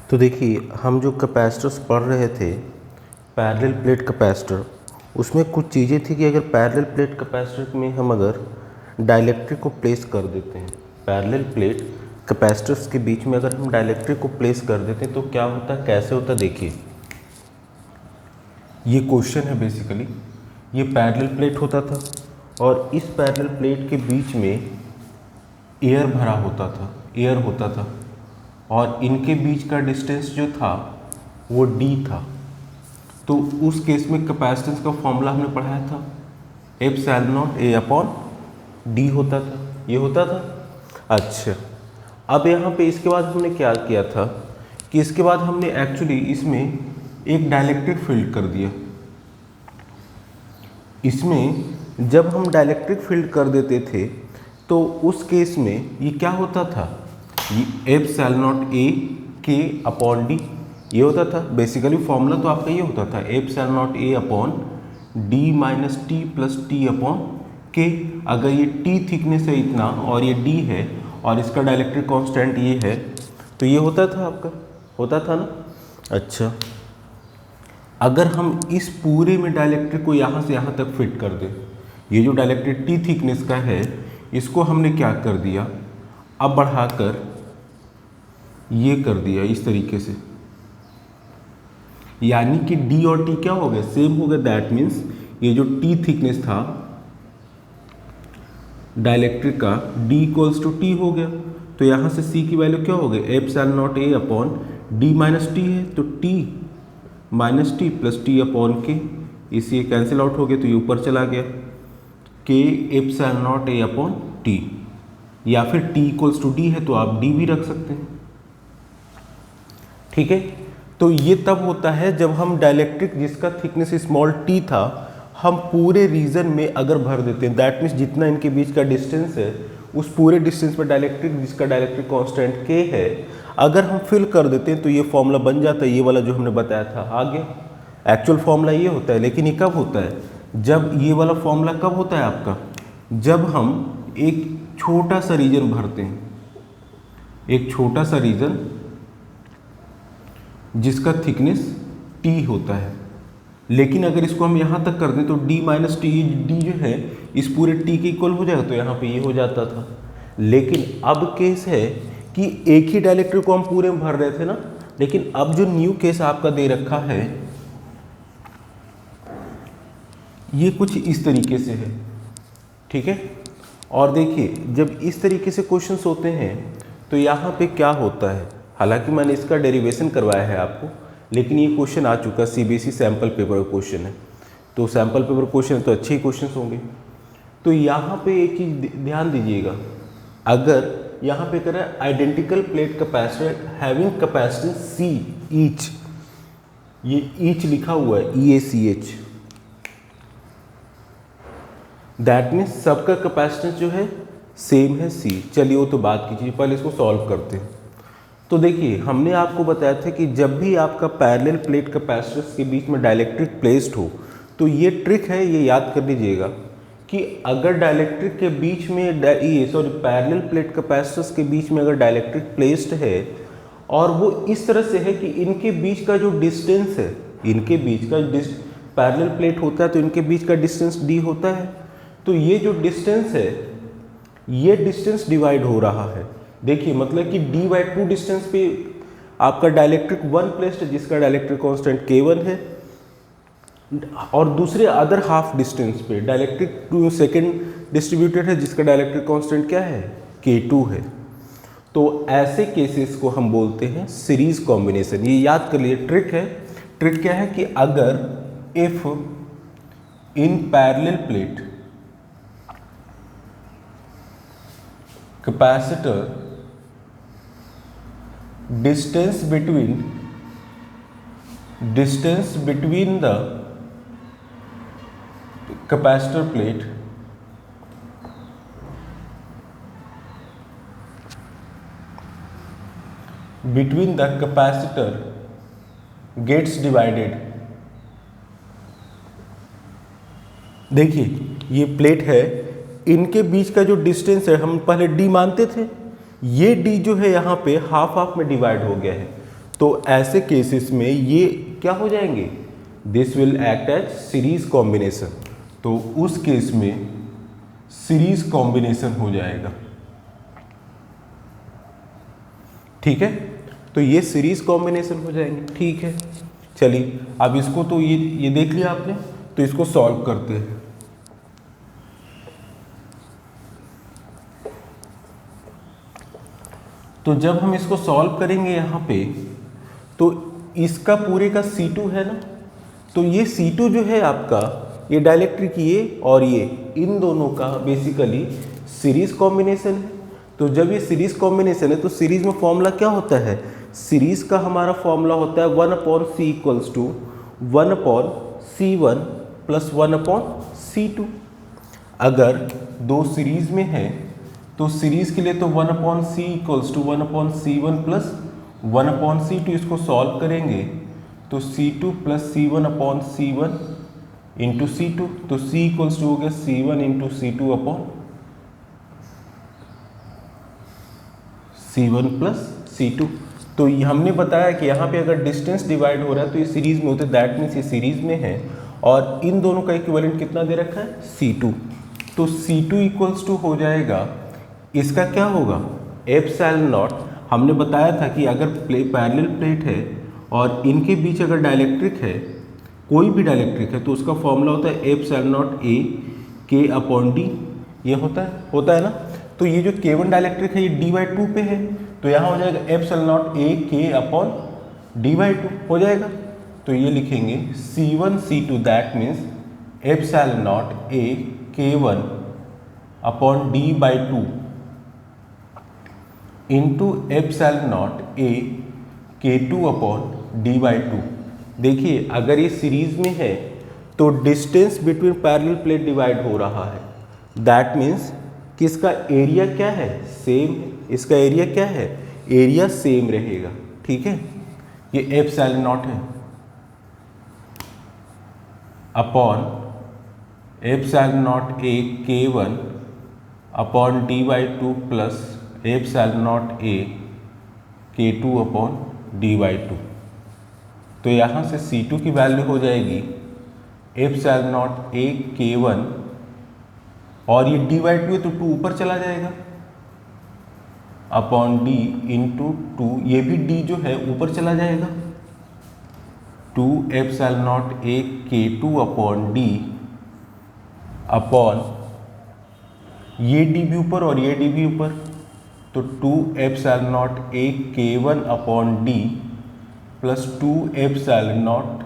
तो देखिए हम जो कैपेसिटर्स पढ़ रहे थे पैरेलल प्लेट कैपेसिटर, उसमें कुछ चीज़ें थी कि अगर पैरेलल प्लेट कैपेसिटर में हम अगर डाइलेक्ट्रिक को प्लेस कर देते हैं, पैरेलल प्लेट कैपेसिटर्स के बीच में अगर हम डाइलेक्ट्रिक को प्लेस कर देते हैं तो क्या होता है, कैसे होता है। देखिए ये क्वेश्चन है, बेसिकली ये पैरेलल प्लेट होता था और इस पैरेलल प्लेट के बीच में एयर भरा होता था, एयर होता था और इनके बीच का डिस्टेंस जो था वो d था। तो उस केस में कैपेसिटेंस का फॉर्मूला हमने पढ़ाया था, epsilon not A upon d होता था, ये होता था। अच्छा, अब यहाँ पे इसके बाद हमने क्या किया था कि इसके बाद हमने एक्चुअली इसमें एक डाइलेक्ट्रिक फील्ड कर दिया। इसमें जब हम डाइलेक्ट्रिक फील्ड कर देते थे तो उस केस में ये क्या होता था, ये epsilon not A K upon d ये होता था। बेसिकली फॉर्मूला तो आपका ये होता था, epsilon not A upon d minus T plus T upon K। अगर ये T थिकनेस है इतना और ये D है और इसका डाइलेक्ट्रिक कांस्टेंट ये है तो ये होता था आपका, होता था ना। अच्छा, अगर हम इस पूरे में डाइलेक्ट्रिक को यहाँ से यहाँ तक फिट कर दें, ये जो डाइलेक्ट्रिक T थिकनेस का है इसको हमने क्या कर दिया, अब बढ़ाकर ये कर दिया इस तरीके से, यानी कि D और T क्या हो गया, सेम हो गया। दैट मीन्स ये जो T थिकनेस था डाइलेक्ट्रिक का D इक्वल्स टू T हो गया। तो यहाँ से C की वैल्यू क्या हो गई, epsilon not A upon D minus T है तो T minus T plus T upon के, इसी कैंसिल आउट हो गया तो ये ऊपर चला गया, K epsilon not A upon T, या फिर T इक्वल्स टू D है तो आप D भी रख सकते हैं। ठीक है, तो ये तब होता है जब हम डाइलेक्ट्रिक जिसका थिकनेस स्मॉल t था हम पूरे रीजन में अगर भर देते हैं, दैट मीन्स जितना इनके बीच का डिस्टेंस है उस पूरे डिस्टेंस पर डाइलेक्ट्रिक जिसका डाइलेक्ट्रिक कांस्टेंट k है अगर हम फिल कर देते हैं तो ये फॉर्मूला बन जाता है, ये वाला जो हमने बताया था आगे। एक्चुअल फॉर्मूला ये होता है, लेकिन ये कब होता है, जब ये वाला फॉर्मूला कब होता है आपका, जब हम एक छोटा सा रीजन भरते हैं, एक छोटा सा रीजन जिसका थिकनेस t होता है। लेकिन अगर इसको हम यहाँ तक कर दें तो d माइनस टी, d जो है इस पूरे t के इक्वल हो जाएगा, तो यहाँ पे ये हो जाता था। लेकिन अब केस है कि एक ही डाइलेक्ट्रिक को हम पूरे में भर रहे थे ना, लेकिन अब जो न्यू केस आपका दे रखा है ये कुछ इस तरीके से है। ठीक है, और देखिए जब इस तरीके से क्वेश्चंस होते हैं तो यहाँ पे क्या होता है, हालांकि मैंने इसका डेरिवेशन करवाया है आपको, लेकिन ये क्वेश्चन आ चुका, CBSE सैम्पल पेपर का क्वेश्चन है, तो सैम्पल पेपर क्वेश्चन है तो अच्छे ही क्वेश्चन होंगे। तो यहाँ पे एक चीज ध्यान दीजिएगा, अगर यहाँ पे कह रहा है identical plate capacitor having capacitance C each, ये ईच लिखा हुआ है EACH, दैट मीन्स सबका कैपेसिटेंस जो है सेम है C। चलिए वो तो बात की चीज़, पहले इसको सॉल्व करते हैं। तो देखिए हमने आपको बताया था कि जब भी आपका पैरेलल प्लेट कैपेसिटर्स के बीच में डाइलेक्ट्रिक प्लेस्ड हो तो ये ट्रिक है, ये याद कर लीजिएगा कि अगर डाइलेक्ट्रिक के बीच में पैरेलल प्लेट कैपेसिटर्स के बीच में अगर डाइलेक्ट्रिक प्लेस्ड है और वो इस तरह से है कि इनके बीच का जो डिस्टेंस है, इनके बीच का पैरेलल प्लेट होता है तो इनके बीच का डिस्टेंस d होता है, तो ये जो डिस्टेंस है ये डिस्टेंस डिवाइड हो रहा है। देखिए मतलब कि d/2 डिस्टेंस पे आपका डाइलेक्ट्रिक 1 प्लेस्ड है जिसका डाइलेक्ट्रिक कांस्टेंट K1 है, और दूसरे अदर हाफ डिस्टेंस पे डाइलेक्ट्रिक 2 सेकेंड डिस्ट्रीब्यूटेड है जिसका डाइलेक्ट्रिक कांस्टेंट क्या है, K2 है। तो ऐसे केसेस को हम बोलते हैं सीरीज कॉम्बिनेशन। ये याद कर लिए, ट्रिक है। ट्रिक क्या है कि अगर if in parallel plate capacitor distance between the capacitor plate between the capacitor gets divided। देखिए ये प्लेट है, इनके बीच का जो डिस्टेंस है हम पहले d मानते थे, ये d जो है यहाँ पे हाफ हाफ में डिवाइड हो गया है, तो ऐसे केसेस में ये क्या हो जाएंगे, this will act as series combination, तो उस केस में सीरीज कॉम्बिनेशन हो जाएगा। ठीक है, तो ये सीरीज कॉम्बिनेशन हो जाएंगे। ठीक है, चलिए अब इसको तो ये देख लिया आपने, तो इसको सॉल्व करते हैं। तो जब हम इसको सॉल्व करेंगे यहाँ पे, तो इसका पूरे का C2 है ना, तो ये C2 जो है आपका, ये डाइलेक्ट्रिक ये और ये इन दोनों का बेसिकली सीरीज कॉम्बिनेशन है। तो जब ये सीरीज कॉम्बिनेशन है तो सीरीज में फॉर्मूला क्या होता है, सीरीज का हमारा फॉर्मूला होता है 1/c equals to 1/c1 plus 1/c2। अगर दो सीरीज में है तो सीरीज के लिए तो 1/c equals to 1/c1 plus 1/c2, इसको सॉल्व करेंगे तो C2 plus C1/C1 into C2, तो C इक्वल्स टू हो गया C1 into C2 upon C1 plus C2। तो हमने बताया कि यहाँ पे अगर डिस्टेंस डिवाइड हो रहा है तो ये सीरीज में होते हैं, दैट मीन्स ये सीरीज में है और इन दोनों का इक्विवेलेंट कितना दे रखा है, C2। तो C2 इक्वल्स टू हो जाएगा, इसका क्या होगा, एप्सिलॉन नॉट। हमने बताया था कि अगर पैरेलल प्लेट है और इनके बीच अगर डाइलेक्ट्रिक है, कोई भी डाइलेक्ट्रिक है, तो उसका फॉर्मूला होता है एप्सिलॉन नॉट A K/D, ये होता है ना। तो ये जो K1 डाइलेक्ट्रिक है ये D/2 पे है, तो यहाँ हो जाएगा एप्सिलॉन नॉट A K/D/2 हो जाएगा। तो ये लिखेंगे C1 C2, that means epsilon not A K1/D/2 into epsilon not A K2/D/2। देखिए अगर ये सीरीज में है तो distance between parallel plate divide हो रहा है, दैट मीन्स कि इसका एरिया क्या है, सेम। इसका एरिया क्या है, एरिया सेम रहेगा। ठीक है, ये एप्सिलॉन नॉट है upon epsilon not A K1/D/2 plus epsilon not A K2/D/2। तो यहाँ से C2 की वैल्यू हो जाएगी एप्सिलॉन नॉट A K1 और ये D/2 है तो 2 ऊपर चला जाएगा अपॉन D इंटू 2, ये भी D जो है ऊपर चला जाएगा, 2 epsilon not A K2/D upon ये D भी ऊपर और ये D भी ऊपर, तो 2 epsilon not A K1/D plus 2 epsilon not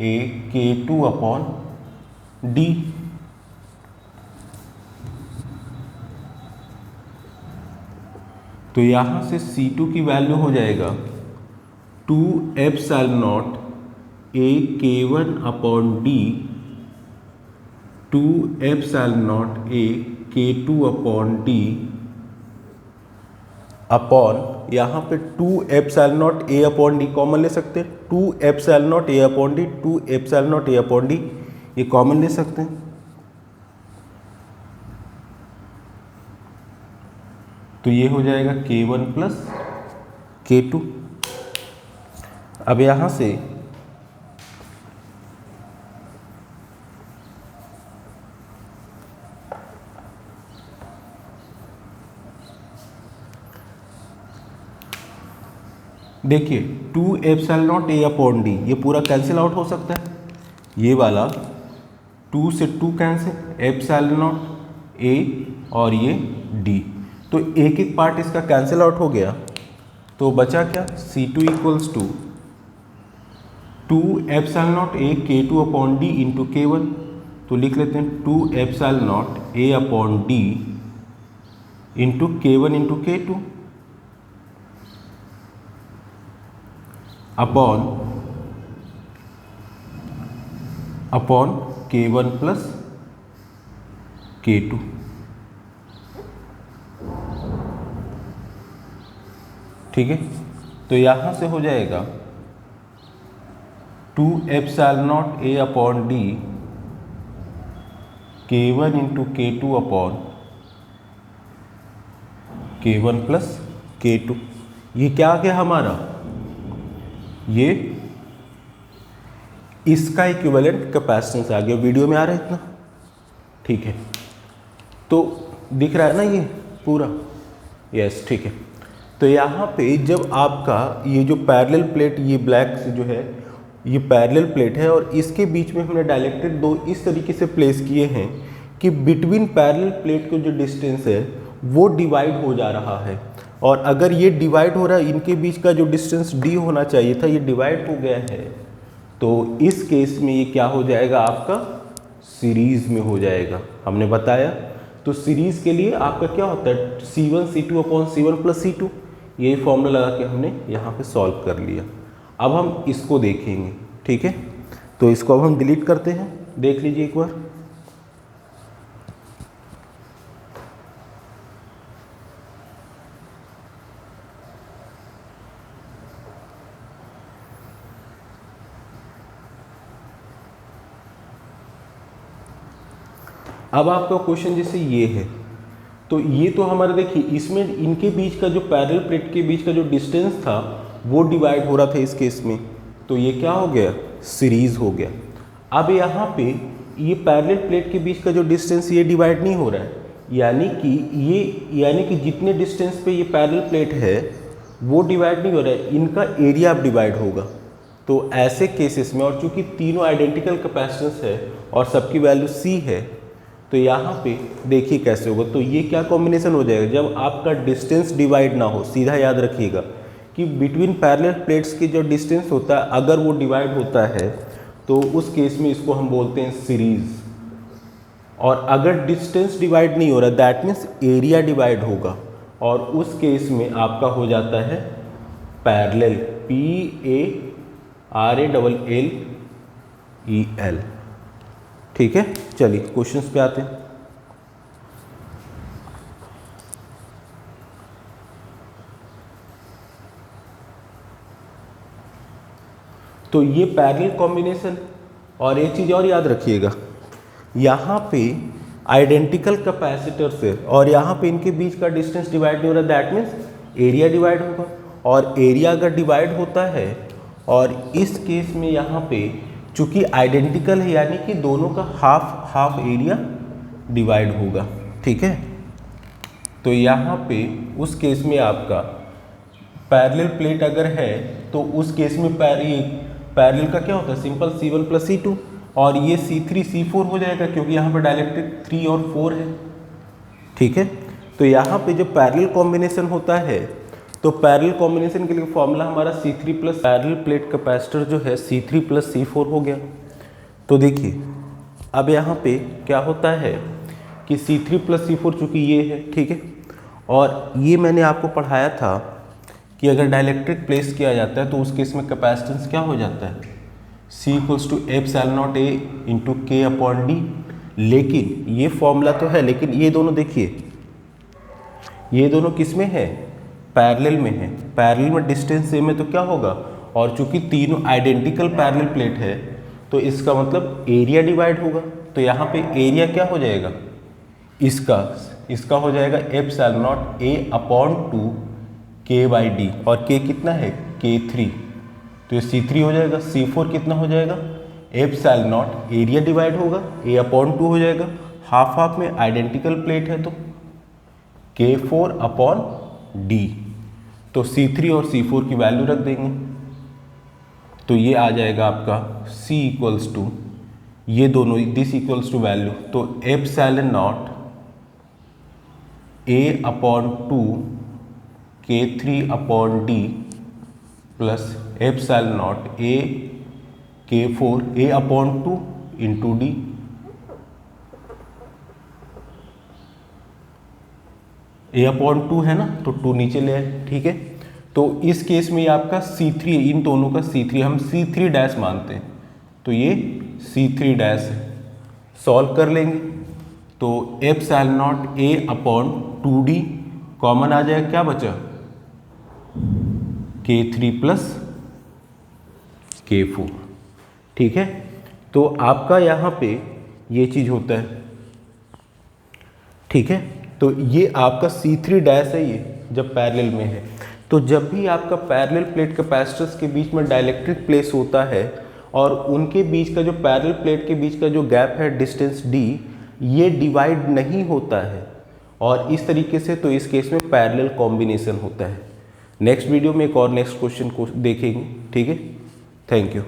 A K2/D। तो यहाँ से C2 की वैल्यू हो जाएगा 2 epsilon not A K1/D 2 epsilon not A K2/D upon यहाँ पे 2 एप्सिलॉन नॉट A/D कॉमन ले सकते हैं, 2 epsilon not A/D 2 epsilon not A/D ये कॉमन ले सकते हैं। तो ये हो जाएगा K1 प्लस K2। अब यहाँ से देखिए 2 एप्सिलॉन नॉट A/D ये पूरा कैंसिल आउट हो सकता है, ये वाला 2 से 2 कैंसिल, एप्सिलॉन नॉट A और ये D, तो एक एक पार्ट इसका कैंसिल आउट हो गया, तो बचा क्या, C2 equals to 2 epsilon not A K2/D into K1, तो लिख लेते हैं 2 epsilon not A/D into K1 into K2 upon K1 plus K2। ठीक है, तो यहाँ से हो जाएगा 2 epsilon not A/D K1 into K2 upon K1 plus K2। ये क्या आ गया हमारा, ये इसका इक्विवेलेंट कैपेसिटेंस आ गया। वीडियो में आ रहा है इतना? ठीक है, तो दिख रहा है ना ये पूरा? यस, ठीक है। तो यहाँ पे जब आपका ये जो पैरेलल प्लेट, ये ब्लैक से जो है ये पैरेलल प्लेट है और इसके बीच में हमने डायलेक्ट्रिक दो इस तरीके से प्लेस किए हैं कि बिटवीन पैरेलल प्लेट का जो डिस्टेंस है वो डिवाइड हो जा रहा है। और अगर ये डिवाइड हो रहा है, इनके बीच का जो डिस्टेंस डी होना चाहिए था, ये डिवाइड हो गया है, तो इस केस में ये क्या हो जाएगा आपका? सीरीज में हो जाएगा। हमने बताया तो सीरीज के लिए आपका क्या होता है? C1 C2 upon C1 plus C2। यही फॉर्मूला लगा के हमने यहाँ पे सॉल्व कर लिया। अब हम इसको देखेंगे, ठीक है? तो इसको अब हम डिलीट करते हैं, देख लीजिए एक बार। अब आपका क्वेश्चन जैसे ये है, तो ये तो हमारे देखिए इसमें इनके बीच का जो पैरेलल प्लेट के बीच का जो डिस्टेंस था वो डिवाइड हो रहा था इस केस में, तो ये क्या हो गया? सीरीज हो गया। अब यहाँ पे ये पैरेलल प्लेट के बीच का जो डिस्टेंस ये डिवाइड नहीं हो रहा है, यानी कि जितने डिस्टेंस पे ये पैरेलल प्लेट है वो डिवाइड नहीं हो रहा है, इनका एरिया अब डिवाइड होगा। तो ऐसे केसेस में, और चूंकि तीनों आइडेंटिकल कैपेसिटेंस है और सबकी वैल्यू C है, तो यहाँ पे देखिए कैसे होगा। तो ये क्या कॉम्बिनेशन हो जाएगा? जब आपका डिस्टेंस डिवाइड ना हो, सीधा याद रखिएगा कि बिटवीन पैरेलल प्लेट्स की जो डिस्टेंस होता है अगर वो डिवाइड होता है तो उस केस में इसको हम बोलते हैं सीरीज। और अगर डिस्टेंस डिवाइड नहीं हो रहा, दैट मीन्स एरिया डिवाइड होगा, और उस केस में आपका हो जाता है पैरेलल, PARALLEL। ठीक है, चलिए क्वेश्चंस पे आते हैं। तो ये पैरेलल कॉम्बिनेशन, और एक चीज़ और याद रखिएगा, यहाँ पे आइडेंटिकल कैपेसिटर से और यहाँ पे इनके बीच का डिस्टेंस डिवाइड नहीं हो रहा, दैट मीन्स एरिया डिवाइड होगा। और एरिया अगर डिवाइड होता है, और इस केस में यहाँ पे चूंकि आइडेंटिकल है यानी कि दोनों का हाफ एरिया डिवाइड होगा। ठीक है, तो यहाँ पे उस केस में आपका पैरेलल प्लेट अगर है तो उस केस में पैरेलल का क्या होता है? सिंपल C1 प्लस C2, और ये C3 C4 हो जाएगा क्योंकि यहाँ पे डायलेक्ट्रिक 3 और 4 है। ठीक है, तो यहाँ पे जब पैरेलल कॉम्बिनेशन होता है तो पैरेलल कॉम्बिनेशन के लिए फॉर्मूला हमारा C3 plus parallel plate capacitor जो है C3 प्लस C4 हो गया। तो देखिए अब यहाँ पे क्या होता है कि C3 प्लस C4 चूँकि ये है, ठीक है, और ये मैंने आपको पढ़ाया था कि अगर डायलेक्ट्रिक प्लेस किया जाता है तो उस केस में कैपेसिटेंस क्या हो जाता है? C = ε0A × K/D। लेकिन ये फॉर्मूला तो है, लेकिन ये दोनों देखिए, ये दोनों किस में है? पैरेलल में है। पैरेलल में डिस्टेंस सेम है तो क्या होगा? और चूंकि तीनों आइडेंटिकल पैरेलल प्लेट है तो इसका मतलब एरिया डिवाइड होगा। तो यहाँ पे एरिया क्या हो जाएगा? इसका हो जाएगा ε0A/2 K/D, और K कितना है? K3, तो ये C3 हो जाएगा। C4 कितना हो जाएगा? ε0 एरिया डिवाइड होगा, A/2 हो जाएगा, हाफ में आइडेंटिकल प्लेट है तो K4/D। तो C3 और C4 की वैल्यू रख देंगे, तो ये आ जाएगा आपका C = ये दोनों दिस इक्वल्स टू वैल्यू, तो ε0 A/2 K3/D plus ε0 K4 A/2 × D। A/2 है ना, तो 2 नीचे ले आए। ठीक है, तो इस केस में ये आपका C3, इन दोनों का C3 हम C3' मानते हैं, तो ये C3' है। सॉल्व कर लेंगे तो ε0 A/2D कॉमन आ जाएगा, क्या बचा? K3 plus K4। ठीक है, तो आपका यहाँ पे ये चीज़ होता है। ठीक है, तो ये आपका C3' है, ये जब पैरेलल में है। तो जब भी आपका पैरेलल प्लेट कैपेसिटर्स के बीच में डाइलेक्ट्रिक प्लेस होता है और उनके बीच का जो पैरेलल प्लेट के बीच का जो गैप है डिस्टेंस d, ये डिवाइड नहीं होता है और इस तरीके से, तो इस केस में पैरेलल कॉम्बिनेशन होता है। नेक्स्ट वीडियो में एक और नेक्स्ट क्वेश्चन को देखेंगे। ठीक है, थैंक यू।